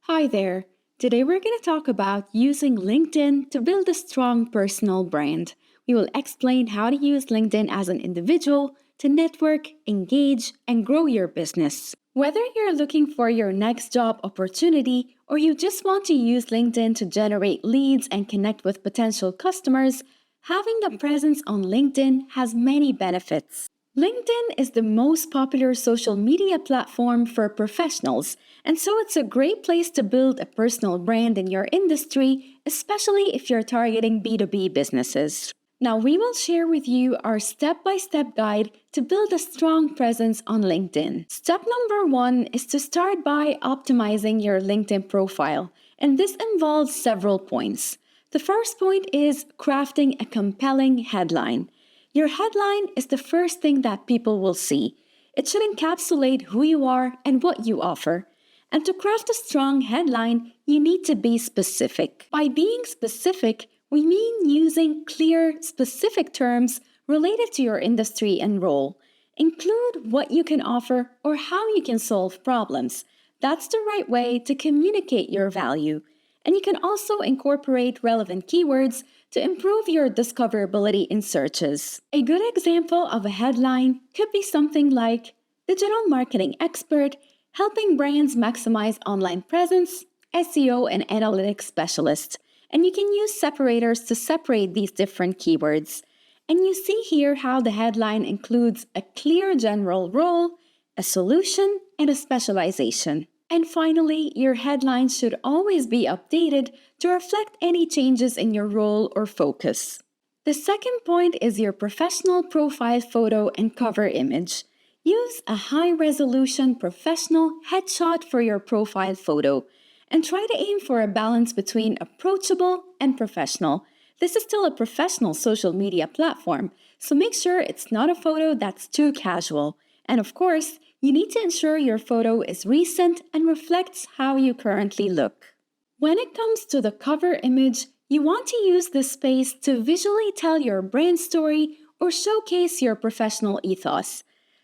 Hi there. Today we're going to talk about using LinkedIn to build a strong personal brand. We will explain how to use LinkedIn as an individual to network, engage, and grow your business. Whether you're looking for your next job opportunity or you just want to use LinkedIn to generate leads and connect with potential customers, having a presence on LinkedIn has many benefits. LinkedIn is the most popular social media platform for professionals, and so it's a great place to build a personal brand in your industry, especially if you're targeting B2B businesses. Now, we will share with you our step by step guide to build a strong presence on LinkedIn. Step number one is to start by optimizing your LinkedIn profile, and this involves several points. The first point is crafting a compelling headline. Your headline is the first thing that people will see. It should encapsulate who you are and what you offer. And to craft a strong headline, you need to be specific. By being specific, we mean using clear, specific terms related to your industry and role. Include what you can offer or how you can solve problems. That's the right way to communicate your value. And you can also incorporate relevant keywords to improve your discoverability in searches. A good example of a headline could be something like Digital Marketing Expert helping brands maximize online presence, SEO, and analytics specialist. And you can use separators to separate these different keywords. And you see here how the headline includes a clear general role, a solution, and a specialization. And finally, your headline should always be updated to reflect any changes in your role or focus. The second point is your professional profile photo and cover image. Use a high-resolution professional headshot for your profile photo and try to aim for a balance between approachable and professional. This is still a professional social media platform, so make sure it's not a photo that's too casual. And of course, you need to ensure your photo is recent and reflects how you currently look. When it comes to the cover image, you want to use this space to visually tell your brand story or showcase your professional ethos.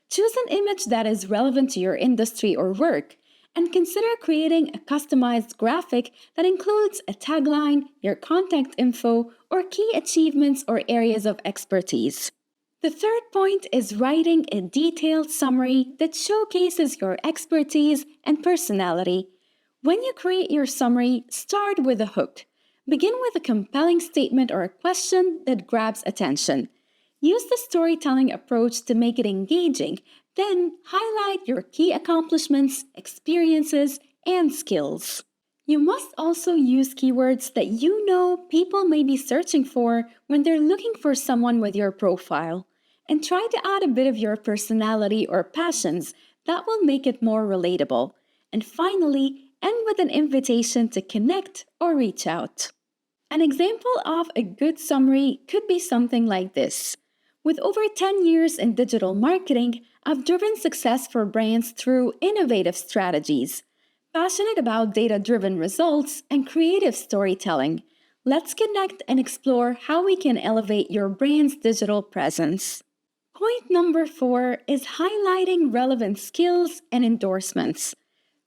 Choose an image that is relevant to your industry or work, and consider creating a customized graphic that includes a tagline, your contact info, or key achievements or areas of expertise. The third point is writing a detailed summary that showcases your expertise and personality. When you create your summary, start with a hook. Begin with a compelling statement or a question that grabs attention. Use the storytelling approach to make it engaging, then highlight your key accomplishments, experiences, and skills. You must also use keywords that you know people may be searching for when they're looking for someone with your profile. And try to add a bit of your personality or passions that will make it more relatable. And finally, end with an invitation to connect or reach out. An example of a good summary could be something like this. With over 10 years in digital marketing, I've driven success for brands through innovative strategies. Passionate about data-driven results and creative storytelling, let's connect and explore how we can elevate your brand's digital presence. Point number 4 is highlighting relevant skills and endorsements.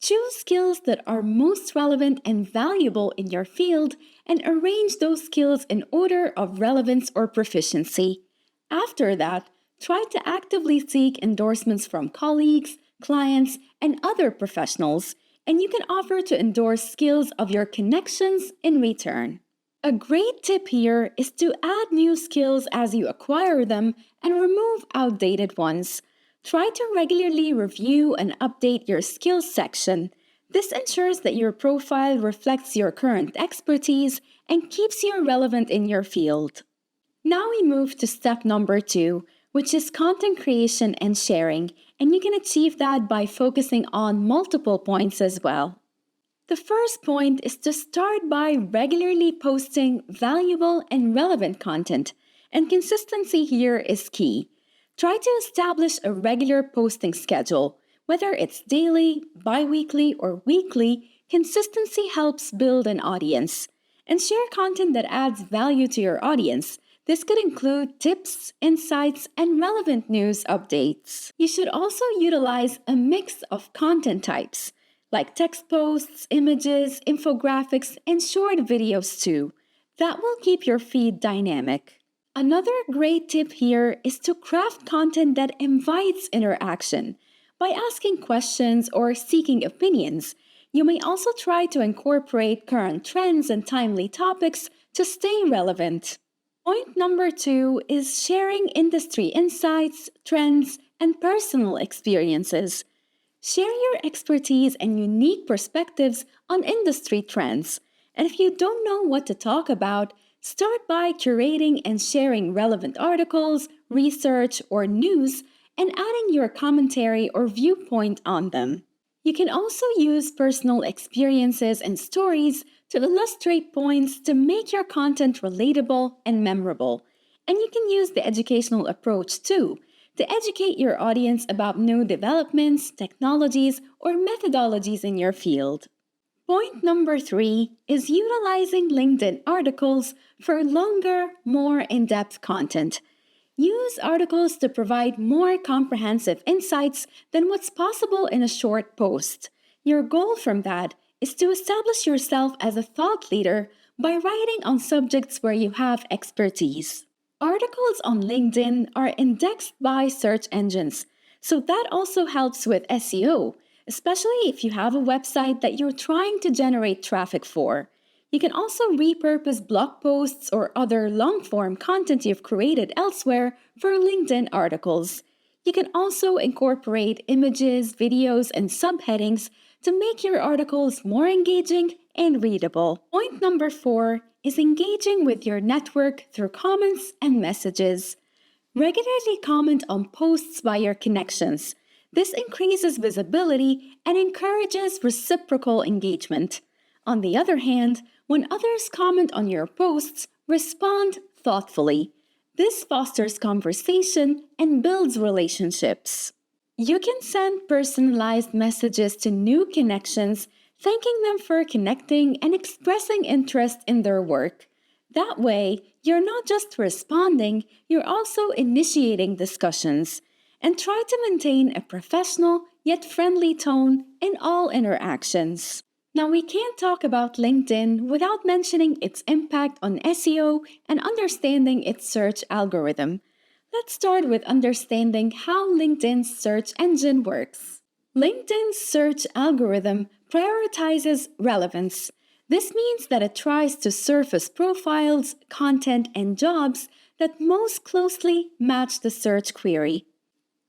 Choose skills that are most relevant and valuable in your field and arrange those skills in order of relevance or proficiency. After that, try to actively seek endorsements from colleagues, clients, and other professionals, and you can offer to endorse skills of your connections in return. A great tip here is to add new skills as you acquire them and remove outdated ones. Try to regularly review and update your skills section. This ensures that your profile reflects your current expertise and keeps you relevant in your field. Now we move to step number 2, which is content creation and sharing, and you can achieve that by focusing on multiple points as well. The first point is to start by regularly posting valuable and relevant content, and consistency here is key. Try to establish a regular posting schedule. Whether it's daily, bi-weekly, or weekly, consistency helps build an audience. And share content that adds value to your audience. This could include tips, insights, and relevant news updates. You should also utilize a mix of content types. like text posts, images, infographics, and short videos too. That will keep your feed dynamic. Another great tip here is to craft content that invites interaction. By asking questions or seeking opinions, you may also try to incorporate current trends and timely topics to stay relevant. Point number two is sharing industry insights, trends, and personal experiences. Share your expertise and unique perspectives on industry trends. And if you don't know what to talk about, start by curating and sharing relevant articles, research, or news and adding your commentary or viewpoint on them. You can also use personal experiences and stories to illustrate points to make your content relatable and memorable. And you can use the educational approach too to educate your audience about new developments, technologies, or methodologies in your field. Point number three is utilizing LinkedIn articles for longer, more in depth content. Use articles to provide more comprehensive insights than what's possible in a short post. Your goal from that is to establish yourself as a thought leader by writing on subjects where you have expertise. Articles on LinkedIn are indexed by search engines, so that also helps with SEO, especially if you have a website that you're trying to generate traffic for. You can also repurpose blog posts or other long form content you've created elsewhere for LinkedIn articles. You can also incorporate images, videos, and subheadings to make your articles more engaging and readable. Point number four is engaging with your network through comments and messages. Regularly comment on posts by your connections. This increases visibility and encourages reciprocal engagement. On the other hand, when others comment on your posts, respond thoughtfully. This fosters conversation and builds relationships. You can send personalized messages to new connections, thanking them for connecting and expressing interest in their work. That way, you're not just responding, you're also initiating discussions. And try to maintain a professional yet friendly tone in all interactions. Now, we can't talk about LinkedIn without mentioning its impact on SEO and understanding its search algorithm. Let's start with understanding how LinkedIn's search engine works. LinkedIn's search algorithm prioritizes relevance. This means that it tries to surface profiles, content, and jobs that most closely match the search query.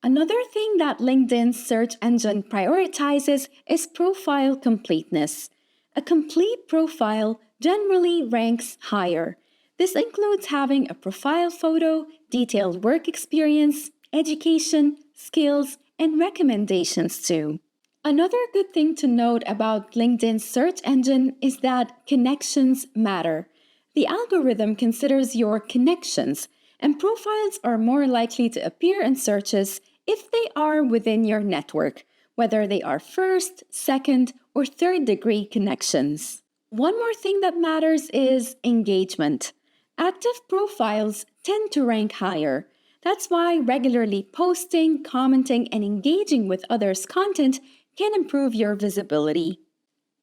Another thing that LinkedIn's search engine prioritizes is profile completeness. A complete profile generally ranks higher. This includes having a profile photo, detailed work experience, education, skills, and recommendations too. Another good thing to note about LinkedIn's search engine is that connections matter. The algorithm considers your connections, and profiles are more likely to appear in searches if they are within your network, whether they are first, second, or third degree connections. One more thing that matters is engagement. Active profiles tend to rank higher. That's why regularly posting, commenting, and engaging with others' content can improve your visibility.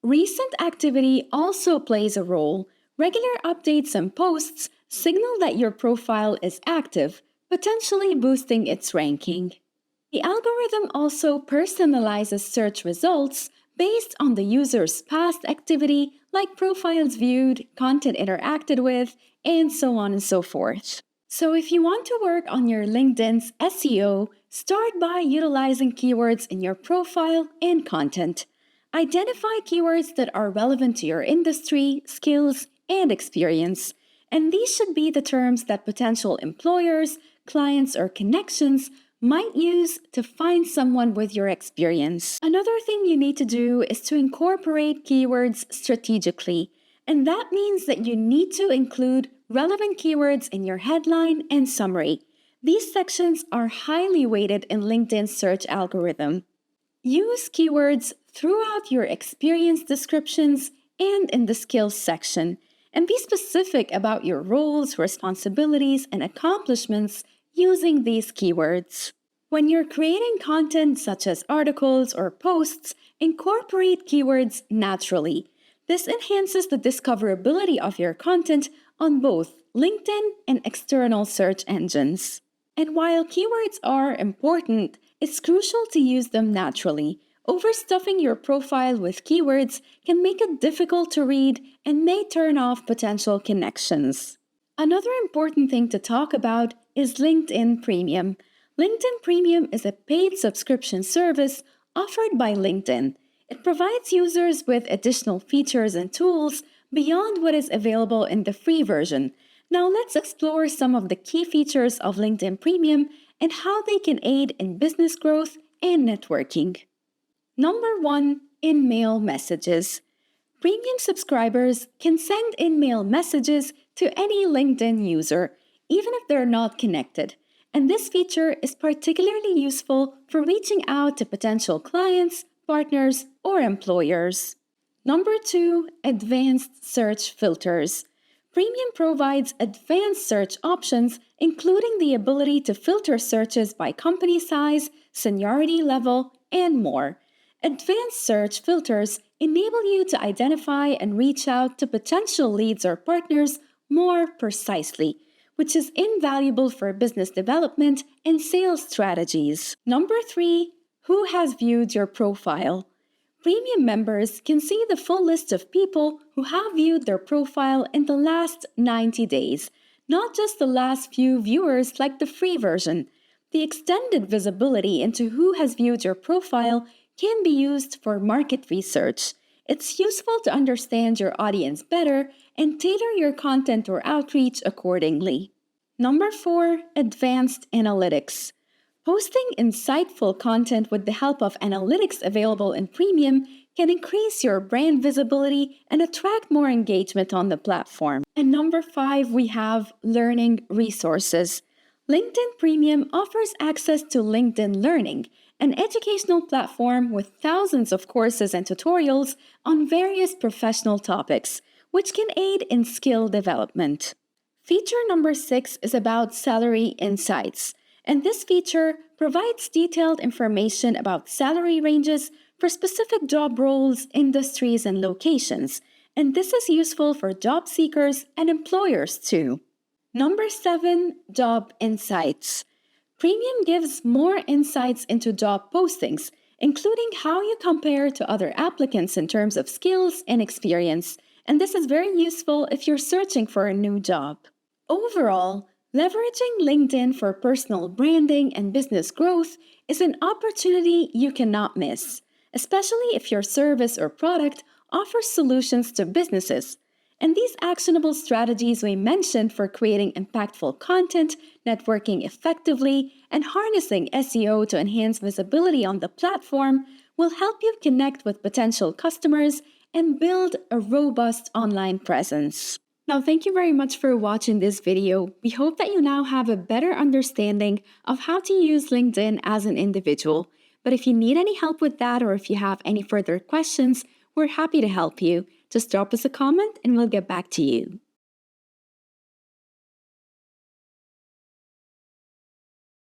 Recent activity also plays a role. Regular updates and posts signal that your profile is active, potentially boosting its ranking. The algorithm also personalizes search results based on the user's past activity, like profiles viewed, content interacted with, and so on and so forth. So, if you want to work on your LinkedIn's SEO, start by utilizing keywords in your profile and content. Identify keywords that are relevant to your industry, skills, and experience. And these should be the terms that potential employers, clients, or connections might use to find someone with your experience. Another thing you need to do is to incorporate keywords strategically, and that means that you need to include relevant keywords in your headline and summary. These sections are highly weighted in LinkedIn's search algorithm. Use keywords throughout your experience descriptions and in the skills section, and be specific about your roles, responsibilities, and accomplishments using these keywords. When you're creating content such as articles or posts, incorporate keywords naturally. This enhances the discoverability of your content on both LinkedIn and external search engines. And while keywords are important, it's crucial to use them naturally. Overstuffing your profile with keywords can make it difficult to read and may turn off potential connections. Another important thing to talk about is LinkedIn Premium. LinkedIn Premium is a paid subscription service offered by LinkedIn. It provides users with additional features and tools beyond what is available in the free version. Now let's explore some of the key features of LinkedIn Premium and how they can aid in business growth and networking. Number 1, in-mail messages. Premium subscribers can send in-mail messages to any LinkedIn user, even if they're not connected. And this feature is particularly useful for reaching out to potential clients, partners, or employers. Number 2, advanced search filters. Premium provides advanced search options, including the ability to filter searches by company size, seniority level, and more. Advanced search filters enable you to identify and reach out to potential leads or partners more precisely, which is invaluable for business development and sales strategies. Number 3, who has viewed your profile? Premium members can see the full list of people who have viewed their profile in the last 90 days, not just the last few viewers like the free version. The extended visibility into who has viewed your profile can be used for market research. It's useful to understand your audience better and tailor your content or outreach accordingly. Number 4, advanced analytics. Posting insightful content with the help of analytics available in Premium can increase your brand visibility and attract more engagement on the platform. And number 5, we have learning resources. LinkedIn Premium offers access to LinkedIn Learning, an educational platform with thousands of courses and tutorials on various professional topics, which can aid in skill development. Feature number 6 is about salary insights, and this feature provides detailed information about salary ranges for specific job roles, industries, and locations, and this is useful for job seekers and employers too. Number 7, job insights. Premium gives more insights into job postings, including how you compare to other applicants in terms of skills and experience, and this is very useful if you're searching for a new job. Overall, leveraging LinkedIn for personal branding and business growth is an opportunity you cannot miss, especially if your service or product offers solutions to businesses. And these actionable strategies we mentioned for creating impactful content, networking effectively, and harnessing SEO to enhance visibility on the platform will help you connect with potential customers and build a robust online presence. Now, thank you very much for watching this video. We hope that you now have a better understanding of how to use LinkedIn as an individual. But if you need any help with that, or if you have any further questions, we're happy to help you. Just drop us a comment and we'll get back to you.